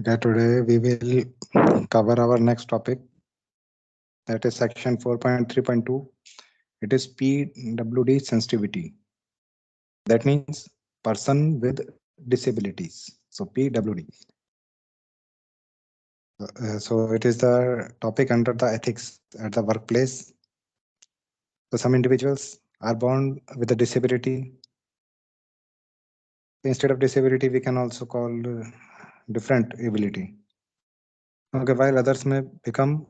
Okay, today we will cover our next topic, that is section 4.3.2. It is PwD sensitivity. That means person with disabilities. So PwD. So it is the topic under the ethics at the workplace. So some individuals are born with a disability. Instead of disability, we can also call different ability. Okay, while others may become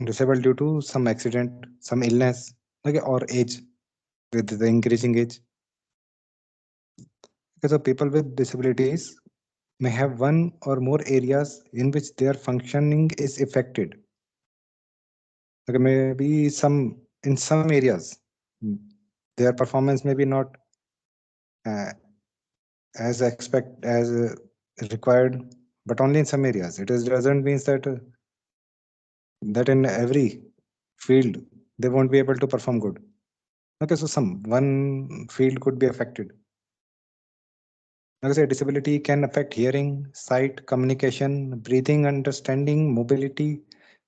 disabled due to some accident, some illness, okay, or age with the increasing age. Because of people with disabilities may have one or more areas in which their functioning is affected. Okay, maybe in some areas their performance may be not uh, as required, but only in some areas. It doesn't mean that in every field they won't be able to perform good. Okay, so some one field could be affected. Like I said, disability can affect hearing, sight, communication, breathing, understanding, mobility,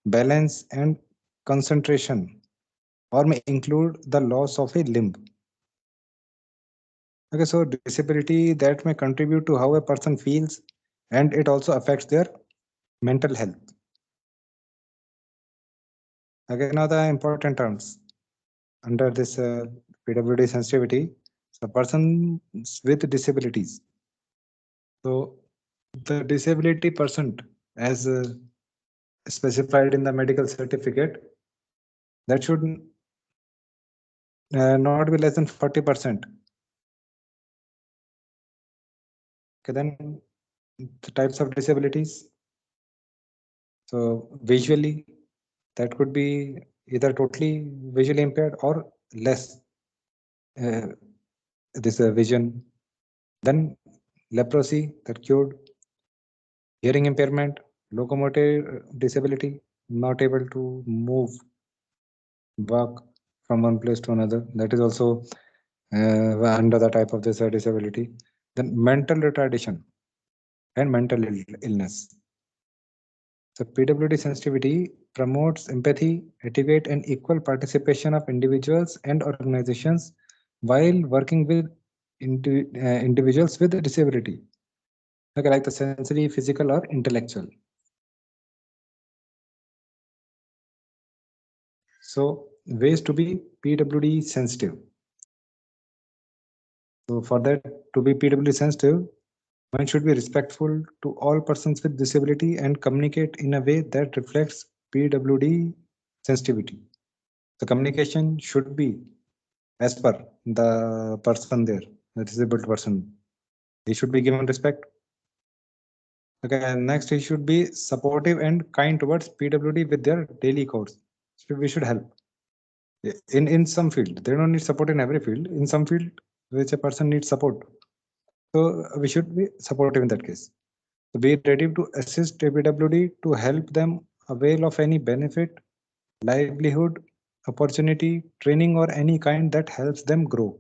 balance, and concentration, or may include the loss of a limb. Okay, so disability that may contribute to how a person feels, and it also affects their mental health. Again, now the important terms under this PwD sensitivity, so persons with disabilities. So the disability percent as specified in the medical certificate, that should not be less than 40%. Okay, then the types of disabilities. So visually, that could be either totally visually impaired or less uh, this vision. Then leprosy, that cured. Hearing impairment, locomotive disability, not able to move, walk from one place to another. That is also under the type of this disability. Then mental retardation and mental illness. So PwD sensitivity promotes empathy, etiquette, and equal participation of individuals and organizations while working with individuals with a disability. Okay, like the sensory, physical, or intellectual. So ways to be PwD sensitive. So for that to be PwD sensitive, one should be respectful to all persons with disability and communicate in a way that reflects PwD sensitivity. The communication should be as per the person there, the disabled person. He should be given respect. Okay, and next he should be supportive and kind towards PwD with their daily course. So we should help. In some field, they don't need support in every field. In some field, which a person needs support. So we should be supportive in that case. So be ready to assist PwD to help them avail of any benefit, livelihood, opportunity, training, or any kind that helps them grow.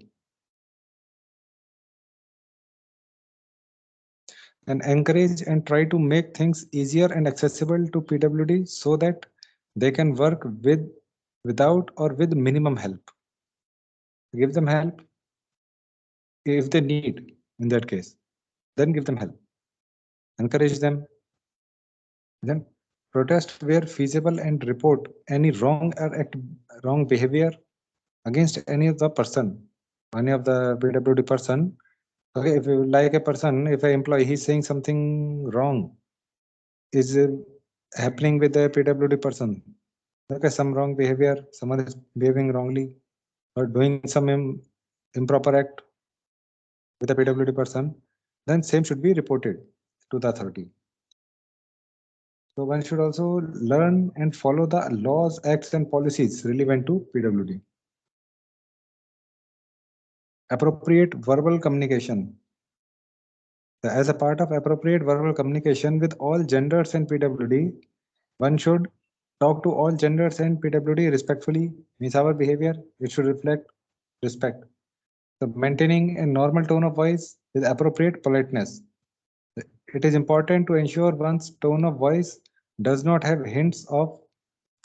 And encourage and try to make things easier and accessible to PwD so that they can work without or with minimum help. Give them help if they need, in that case, then give them help. Encourage them. Then protest where feasible and report any wrong behavior against any of the person, any of the PwD person. Okay, if you like a person, if an employee he's saying something wrong is happening with the PwD person. Okay, some wrong behavior, someone is behaving wrongly or doing some improper act with a PwD person, then same should be reported to the authority. So one should also learn and follow the laws, acts, and policies relevant to PwD. Appropriate verbal communication. As a part of appropriate verbal communication with all genders and PwD, one should talk to all genders and PwD respectfully. Means our behavior, it should reflect respect. So maintaining a normal tone of voice with appropriate politeness. it is important to ensure one's tone of voice does not have hints of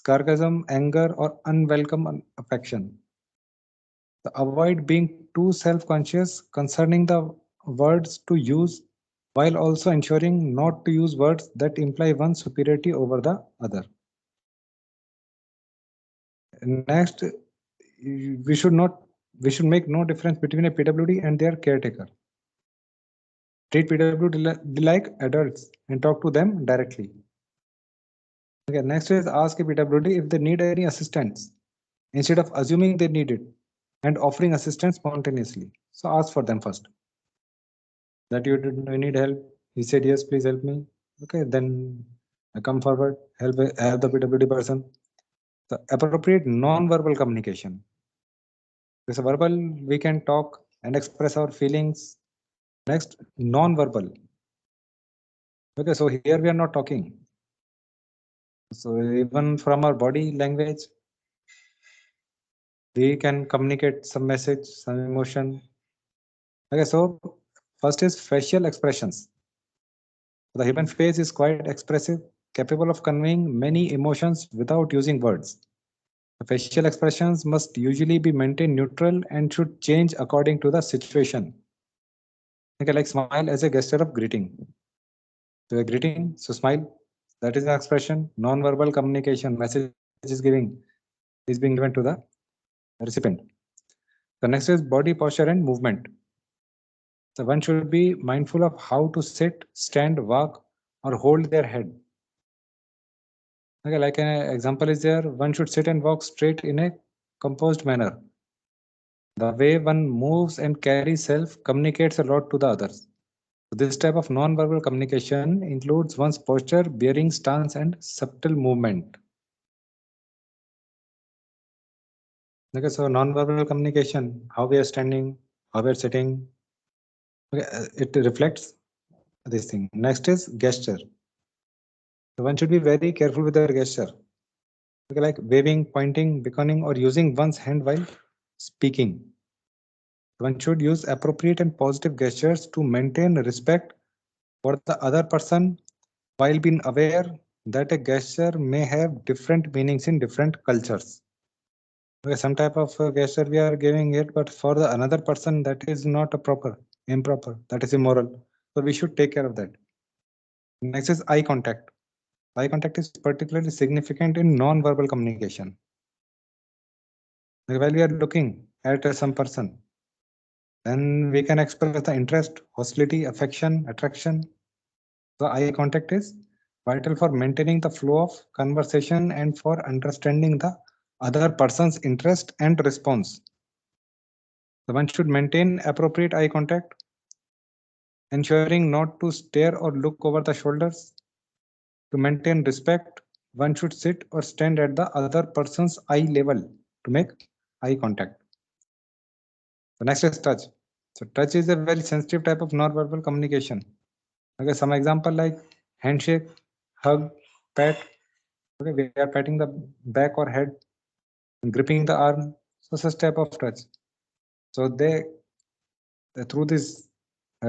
sarcasm, anger, or unwelcome affection. So avoid being too self-conscious concerning the words to use, while also ensuring not to use words that imply one's superiority over the other. Next, we should not we should make no difference between a PWD and their caretaker. Treat PWD like adults and talk to them directly. Okay, next is ask a PWD if they need any assistance instead of assuming they need it and offering assistance spontaneously. So ask for them first. That you need help. He said yes, please help me. Okay, then I come forward, help the PWD person. The appropriate non-verbal communication. This verbal we can talk and express our feelings. Next, non-verbal. Okay, so here we are not talking. So even from our body language, we can communicate some message, some emotion. Okay, so first is facial expressions. The human face is quite expressive, capable of conveying many emotions without using words. The facial expressions must usually be maintained neutral and should change according to the situation. Okay, like smile as a gesture of greeting. So a greeting, so smile, that is an expression. Non-verbal communication, message is being given to the recipient. The next is body posture and movement. So one should be mindful of how to sit, stand, walk, or hold their head. Okay, like an example is there, one should sit and walk straight in a composed manner. The way one moves and carries self communicates a lot to the others. So this type of non-verbal communication includes one's posture, bearing, stance, and subtle movement. Okay, so non-verbal communication, how we are standing, how we are sitting, okay, it reflects this thing. Next is gesture. So one should be very careful with their gesture. Okay, like waving, pointing, beckoning, or using one's hand while speaking. One should use appropriate and positive gestures to maintain respect for the other person while being aware that a gesture may have different meanings in different cultures. Okay, some type of gesture we are giving it, but for the another person that is not a proper, improper, that is immoral. So we should take care of that. Next is eye contact. Eye contact is particularly significant in non-verbal communication. Like while we are looking at some person, then we can express the interest, hostility, affection, attraction. The eye contact is vital for maintaining the flow of conversation and for understanding the other person's interest and response. So one should maintain appropriate eye contact, ensuring not to stare or look over the shoulders. To maintain respect, one should sit or stand at the other person's eye level to make eye contact. The next is touch. So touch is a very sensitive type of non-verbal communication. Okay, some example like handshake, hug, pat. Okay, we are patting the back or head, gripping the arm. So such type of touch. So they through this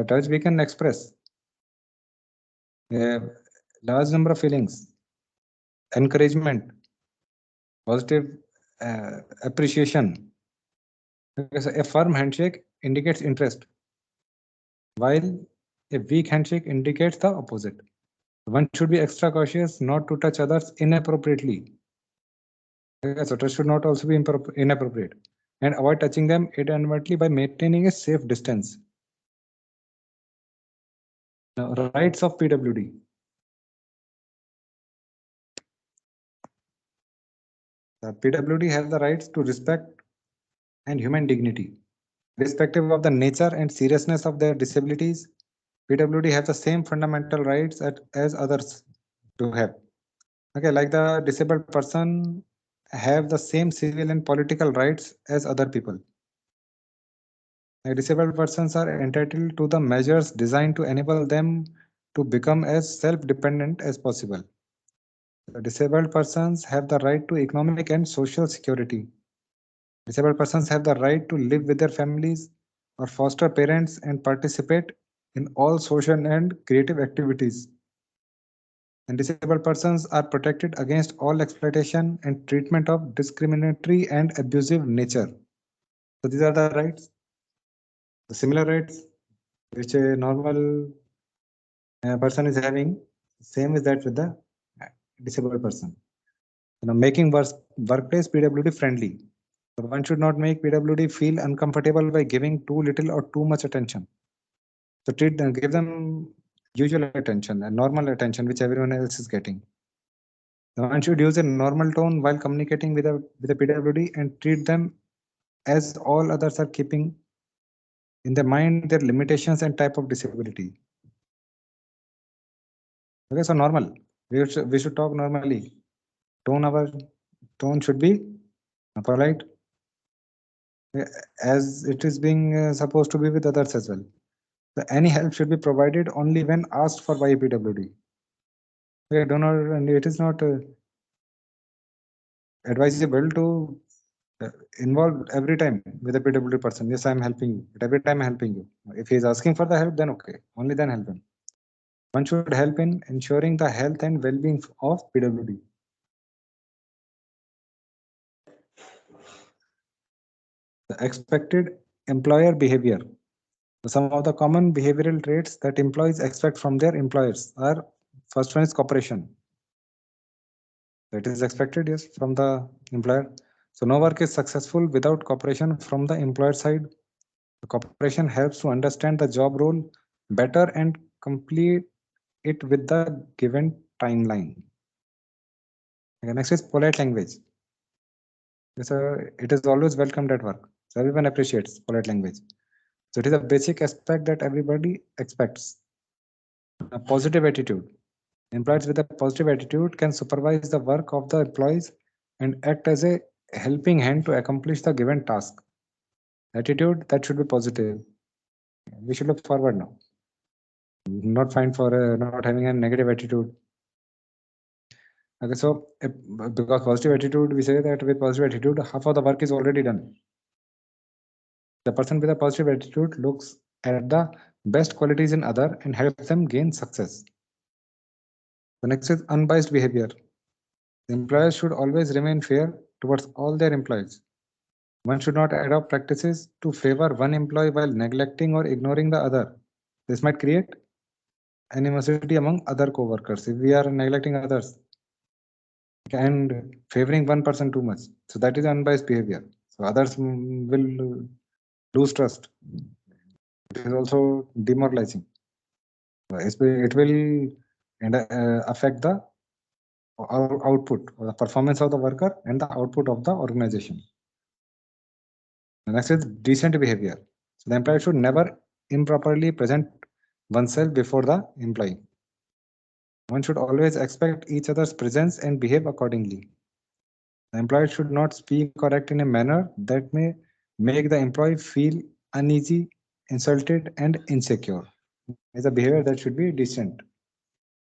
touch we can express a large number of feelings, encouragement, positive appreciation. Okay, so a firm handshake indicates interest, while a weak handshake indicates the opposite. One should be extra cautious not to touch others inappropriately. Okay, so touch should not also be inappropriate and avoid touching them inadvertently by maintaining a safe distance. Now, rights of PWD. The PWD has the rights to respect and human dignity. Irrespective of the nature and seriousness of their disabilities, PWD have the same fundamental rights as others to have. Okay, like the disabled person have the same civil and political rights as other people. Disabled persons are entitled to the measures designed to enable them to become as self-dependent as possible. Disabled persons have the right to economic and social security. Disabled persons have the right to live with their families or foster parents and participate in all social and creative activities. And disabled persons are protected against all exploitation and treatment of discriminatory and abusive nature. So these are the rights, the similar rights which a normal person is having. Same is that with the uh, disabled person. Making workplace PWD friendly. So one should not make PWD feel uncomfortable by giving too little or too much attention. So give them usual attention and normal attention which everyone else is getting. One should use a normal tone while communicating with a PWD and treat them as all others are keeping in their mind their limitations and type of disability. Okay, so normal. We should talk normally. Our tone should be polite, as it is being supposed to be with others as well. So any help should be provided only when asked for by a PWD. Okay, do not, and it is not advisable to involve every time with a PWD person. Yes, I am helping you, but every time I'm helping you. If he is asking for the help, then okay, only then help him. One should help in ensuring the health and well-being of PWD. The expected employer behavior. Some of the common behavioral traits that employees expect from their employers are: first one is cooperation. That is expected, yes, from the employer. So no work is successful without cooperation from the employer side. The cooperation helps to understand the job role better and complete it with the given timeline. Okay, next is polite language. It is always welcomed at work. So everyone appreciates polite language. So it is a basic aspect that everybody expects. A positive attitude. Employees with a positive attitude can supervise the work of the employees and act as a helping hand to accomplish the given task. Attitude that should be positive. We should look forward now, not find for not having a negative attitude. Okay, so because positive attitude, we say that with positive attitude, half of the work is already done. The person with a positive attitude looks at the best qualities in other and helps them gain success. The next is unbiased behavior. The employers should always remain fair towards all their employees. One should not adopt practices to favor one employee while neglecting or ignoring the other. This might create animosity among other co-workers if we are neglecting others and favoring one person too much. So that is unbiased behavior. So others will lose trust. It is also demoralizing. It will affect the output or the performance of the worker and the output of the organization. The next is decent behavior. So the employee should never improperly present oneself before the employee. One should always expect each other's presence and behave accordingly. The employee should not speak or act in a manner that may make the employee feel uneasy, insulted, and insecure. It's a behavior that should be decent.